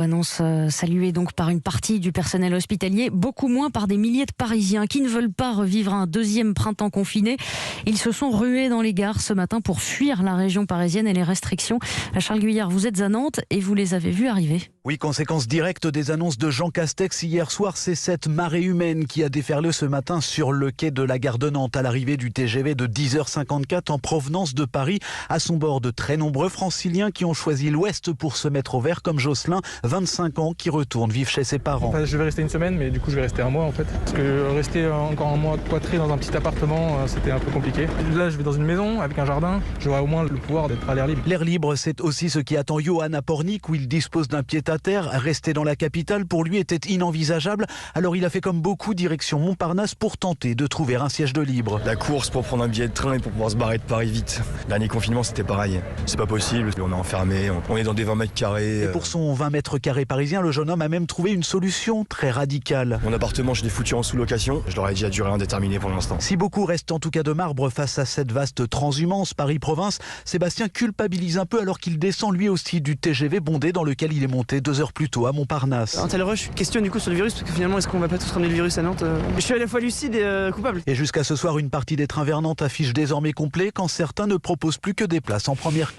Annonce saluée donc par une partie du personnel hospitalier, beaucoup moins par des milliers de Parisiens qui ne veulent pas revivre un deuxième printemps confiné. Ils se sont rués dans les gares ce matin pour fuir la région parisienne et les restrictions. Charles Guyard, vous êtes à Nantes et vous les avez vus arriver. Oui, conséquence directe des annonces de Jean Castex hier soir, c'est cette marée humaine qui a déferlé ce matin sur le quai de la gare de Nantes à l'arrivée du TGV de 10h54 en provenance de Paris. À son bord, de très nombreux franciliens qui ont choisi l'Ouest pour se mettre au vert, comme Jocelyn, 25 ans, qui retourne vivre chez ses parents. Je vais rester une semaine, mais du coup je vais rester un mois en fait. Parce que rester encore un mois cloîtré dans un petit appartement, c'était un peu compliqué. Là je vais dans une maison avec un jardin, j'aurai au moins le pouvoir d'être à l'air libre. L'air libre, c'est aussi ce qui attend Johan à Pornic, où il dispose d'un pied-à-terre. Rester dans la capitale, pour lui, était inenvisageable. Alors il a fait comme beaucoup, direction Montparnasse, pour tenter de trouver un siège de libre. La course pour prendre un billet de train et pour pouvoir se barrer de Paris vite. Dernier confinement, c'était pareil. C'est pas possible, on est enfermé, on est dans des 20 mètres carrés. Et pour son 20 mètres carrés parisien, le jeune homme a même trouvé une solution très radicale. Mon appartement, je l'ai foutu en sous-location. Je l'aurais dit à durée indéterminée pour l'instant. Si beaucoup restent en tout cas de marbre face à cette vaste transhumance Paris-Province, Sébastien culpabilise un peu alors qu'il descend lui aussi du TGV bondé dans lequel il est monté 2 heures plus tôt à Montparnasse. Un tel rush questionne du coup sur le virus, parce que finalement, est-ce qu'on va pas tous ramener le virus à Nantes? Je suis à la fois lucide et coupable. Et jusqu'à ce soir, une partie des trains vers Nantes affiche désormais complet quand certains ne proposent plus que des places en première classe.